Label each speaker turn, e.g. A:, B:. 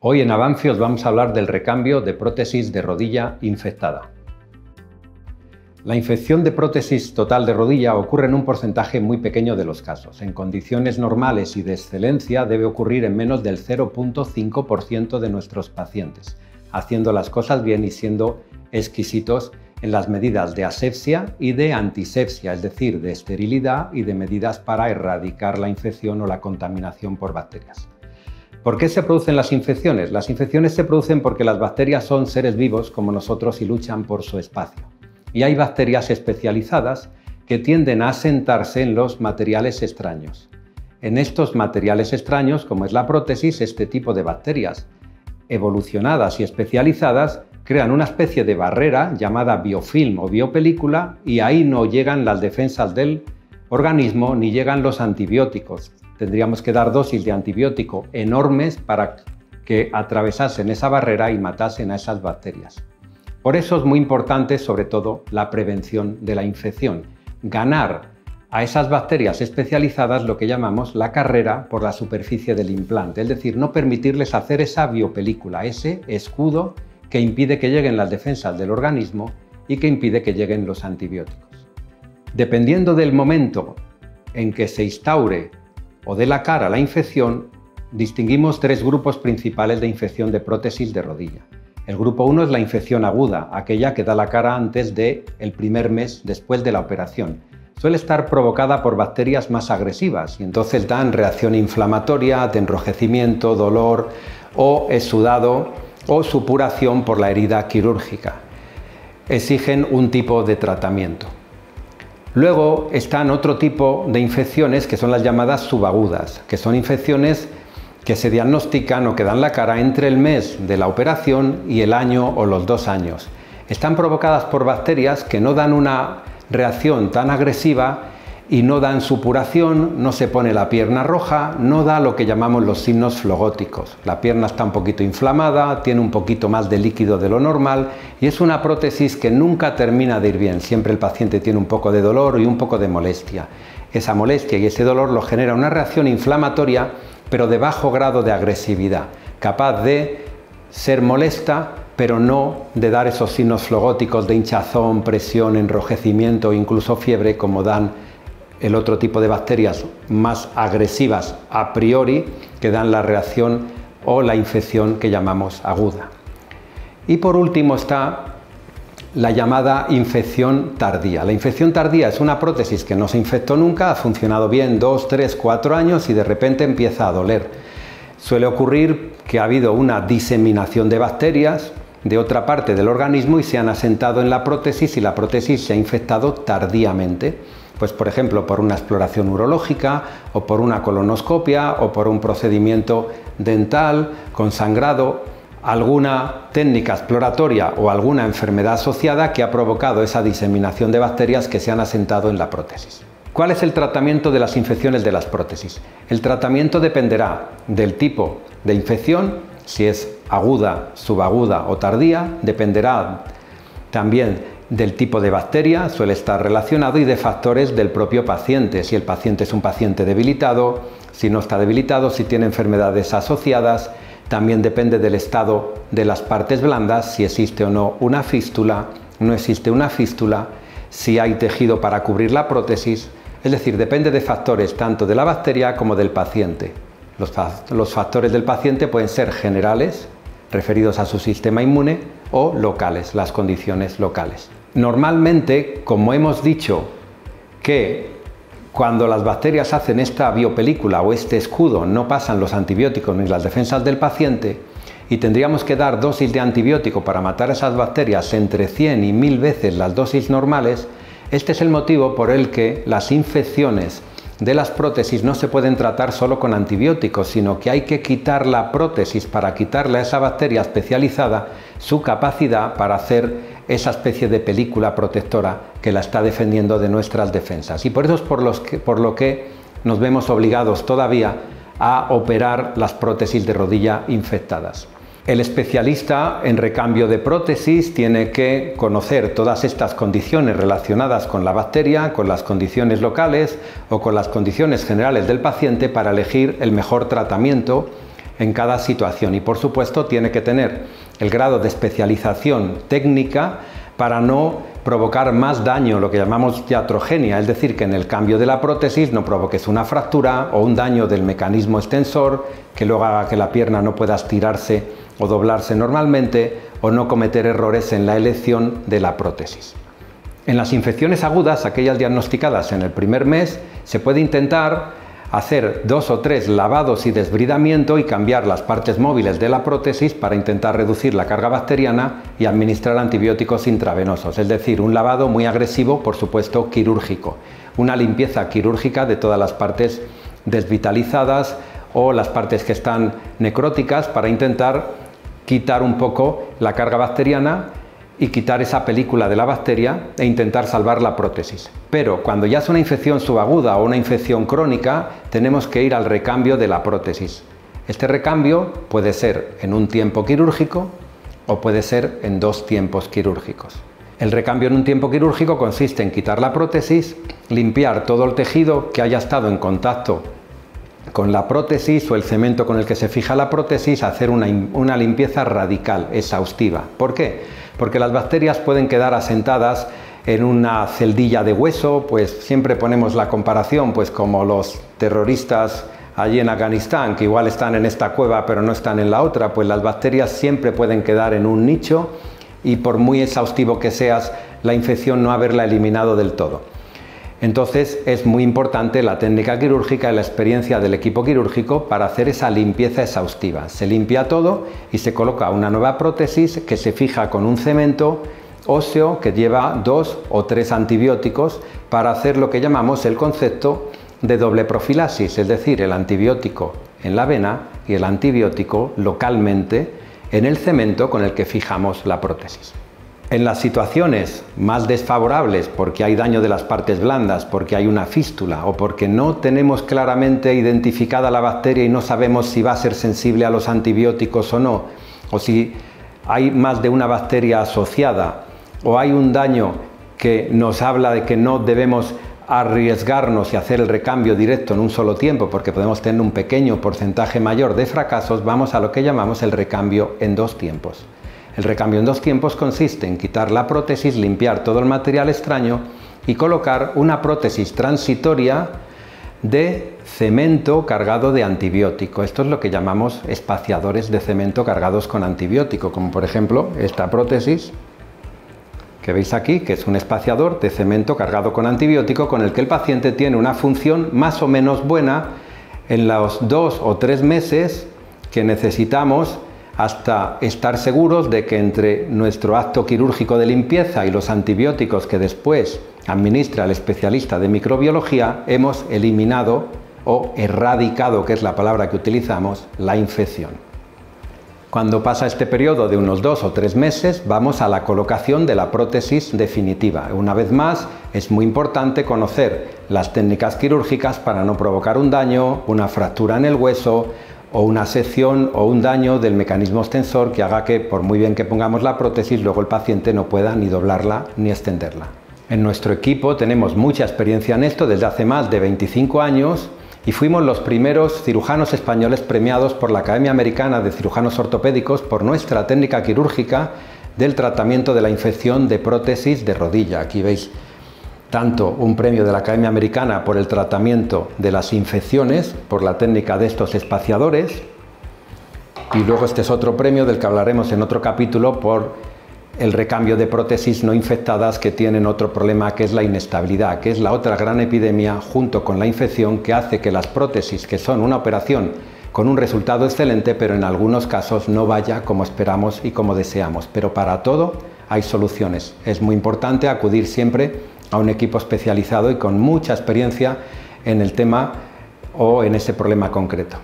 A: Hoy en Avanfi os vamos a hablar del recambio de prótesis de rodilla infectada. La infección de prótesis total de rodilla ocurre en un porcentaje muy pequeño de los casos. En condiciones normales y de excelencia debe ocurrir en menos del 0,5% de nuestros pacientes, haciendo las cosas bien y siendo exquisitos en las medidas de asepsia y de antisepsia, es decir, de esterilidad y de medidas para erradicar la infección o la contaminación por bacterias. ¿Por qué se producen las infecciones? Las infecciones se producen porque las bacterias son seres vivos como nosotros y luchan por su espacio. Y hay bacterias especializadas que tienden a asentarse en los materiales extraños. En estos materiales extraños, como es la prótesis, este tipo de bacterias evolucionadas y especializadas crean una especie de barrera llamada biofilm o biopelícula y ahí no llegan las defensas del organismo ni llegan los antibióticos. Tendríamos que dar dosis de antibiótico enormes para que atravesasen esa barrera y matasen a esas bacterias. Por eso es muy importante, sobre todo, la prevención de la infección. Ganar a esas bacterias especializadas lo que llamamos la carrera por la superficie del implante, es decir, no permitirles hacer esa biopelícula, ese escudo que impide que lleguen las defensas del organismo y que impide que lleguen los antibióticos. Dependiendo del momento en que se instaure o de la cara la infección, distinguimos tres grupos principales de infección de prótesis de rodilla. El grupo 1 es la infección aguda, aquella que da la cara antes del primer mes después de la operación. Suele estar provocada por bacterias más agresivas y entonces dan reacción inflamatoria, de enrojecimiento, dolor o exudado o supuración por la herida quirúrgica. Exigen un tipo de tratamiento. Luego están otro tipo de infecciones que son las llamadas subagudas, que son infecciones que se diagnostican o que dan la cara entre el mes de la operación y el año o los 2 años. Están provocadas por bacterias que no dan una reacción tan agresiva y no dan supuración, no se pone la pierna roja, no da lo que llamamos los signos flogóticos. La pierna está un poquito inflamada, tiene un poquito más de líquido de lo normal y es una prótesis que nunca termina de ir bien. Siempre el paciente tiene un poco de dolor y un poco de molestia. Esa molestia y ese dolor lo genera una reacción inflamatoria, pero de bajo grado de agresividad, capaz de ser molesta, pero no de dar esos signos flogóticos de hinchazón, presión, enrojecimiento e incluso fiebre como dan el otro tipo de bacterias más agresivas a priori que dan la reacción o la infección que llamamos aguda. Y por último está la llamada infección tardía. La infección tardía es una prótesis que no se infectó nunca, ha funcionado bien 2, 3, 4 años y de repente empieza a doler. Suele ocurrir que ha habido una diseminación de bacterias de otra parte del organismo y se han asentado en la prótesis y la prótesis se ha infectado tardíamente. Pues por ejemplo por una exploración urológica o por una colonoscopia o por un procedimiento dental con sangrado, alguna técnica exploratoria o alguna enfermedad asociada que ha provocado esa diseminación de bacterias que se han asentado en la prótesis. ¿Cuál es el tratamiento de las infecciones de las prótesis? El tratamiento dependerá del tipo de infección, si es aguda, subaguda o tardía, dependerá también del tipo de bacteria, suele estar relacionado, y de factores del propio paciente, si el paciente es un paciente debilitado, si no está debilitado, si tiene enfermedades asociadas, también depende del estado de las partes blandas, si existe o no una fístula, no existe una fístula, si hay tejido para cubrir la prótesis, es decir, depende de factores tanto de la bacteria como del paciente. Los factores del paciente pueden ser generales, referidos a su sistema inmune, o locales, las condiciones locales. Normalmente, como hemos dicho, que cuando las bacterias hacen esta biopelícula o este escudo no pasan los antibióticos ni las defensas del paciente y tendríamos que dar dosis de antibiótico para matar a esas bacterias entre 100 y 1000 veces las dosis normales, este es el motivo por el que las infecciones de las prótesis no se pueden tratar solo con antibióticos, sino que hay que quitar la prótesis para quitarle a esa bacteria especializada su capacidad para hacer esa especie de película protectora que la está defendiendo de nuestras defensas. Y por eso es por lo que nos vemos obligados todavía a operar las prótesis de rodilla infectadas. El especialista en recambio de prótesis tiene que conocer todas estas condiciones relacionadas con la bacteria, con las condiciones locales o con las condiciones generales del paciente para elegir el mejor tratamiento en cada situación y por supuesto tiene que tener el grado de especialización técnica para no provocar más daño, lo que llamamos iatrogenia, es decir, que en el cambio de la prótesis no provoques una fractura o un daño del mecanismo extensor que luego haga que la pierna no pueda estirarse o doblarse normalmente o no cometer errores en la elección de la prótesis. En las infecciones agudas, aquellas diagnosticadas en el primer mes, se puede intentar hacer 2 o 3 lavados y desbridamiento y cambiar las partes móviles de la prótesis para intentar reducir la carga bacteriana y administrar antibióticos intravenosos, es decir, un lavado muy agresivo, por supuesto quirúrgico, una limpieza quirúrgica de todas las partes desvitalizadas o las partes que están necróticas para intentar quitar un poco la carga bacteriana y quitar esa película de la bacteria e intentar salvar la prótesis. Pero cuando ya es una infección subaguda o una infección crónica, tenemos que ir al recambio de la prótesis. Este recambio puede ser en un tiempo quirúrgico o puede ser en 2 tiempos quirúrgicos. El recambio en un tiempo quirúrgico consiste en quitar la prótesis, limpiar todo el tejido que haya estado en contacto con la prótesis o el cemento con el que se fija la prótesis, hacer una limpieza radical, exhaustiva. ¿Por qué? Porque las bacterias pueden quedar asentadas en una celdilla de hueso, pues siempre ponemos la comparación, pues como los terroristas allí en Afganistán, que igual están en esta cueva pero no están en la otra, pues las bacterias siempre pueden quedar en un nicho y por muy exhaustivo que seas, la infección no haberla eliminado del todo. Entonces es muy importante la técnica quirúrgica y la experiencia del equipo quirúrgico para hacer esa limpieza exhaustiva. Se limpia todo y se coloca una nueva prótesis que se fija con un cemento óseo que lleva 2 o 3 antibióticos para hacer lo que llamamos el concepto de doble profilaxis, es decir, el antibiótico en la vena y el antibiótico localmente en el cemento con el que fijamos la prótesis. En las situaciones más desfavorables, porque hay daño de las partes blandas, porque hay una fístula o porque no tenemos claramente identificada la bacteria y no sabemos si va a ser sensible a los antibióticos o no, o si hay más de una bacteria asociada, o hay un daño que nos habla de que no debemos arriesgarnos y hacer el recambio directo en un solo tiempo porque podemos tener un pequeño porcentaje mayor de fracasos, vamos a lo que llamamos el recambio en 2 tiempos. El recambio en 2 tiempos consiste en quitar la prótesis, limpiar todo el material extraño y colocar una prótesis transitoria de cemento cargado de antibiótico. Esto es lo que llamamos espaciadores de cemento cargados con antibiótico, como por ejemplo esta prótesis que veis aquí, que es un espaciador de cemento cargado con antibiótico con el que el paciente tiene una función más o menos buena en los 2 o 3 meses que necesitamos hasta estar seguros de que entre nuestro acto quirúrgico de limpieza y los antibióticos que después administra el especialista de microbiología, hemos eliminado o erradicado, que es la palabra que utilizamos, la infección. Cuando pasa este periodo de unos 2 o 3 meses, vamos a la colocación de la prótesis definitiva. Una vez más, es muy importante conocer las técnicas quirúrgicas para no provocar un daño, una fractura en el hueso, o una sección o un daño del mecanismo extensor que haga que, por muy bien que pongamos la prótesis, luego el paciente no pueda ni doblarla ni extenderla. En nuestro equipo tenemos mucha experiencia en esto desde hace más de 25 años y fuimos los primeros cirujanos españoles premiados por la Academia Americana de Cirujanos Ortopédicos por nuestra técnica quirúrgica del tratamiento de la infección de prótesis de rodilla. Aquí veis tanto un premio de la Academia Americana por el tratamiento de las infecciones, por la técnica de estos espaciadores, y luego este es otro premio del que hablaremos en otro capítulo por el recambio de prótesis no infectadas que tienen otro problema que es la inestabilidad, que es la otra gran epidemia junto con la infección que hace que las prótesis, que son una operación con un resultado excelente, pero en algunos casos no vaya como esperamos y como deseamos. Pero para todo hay soluciones. Es muy importante acudir siempre a un equipo especializado y con mucha experiencia en el tema o en ese problema concreto.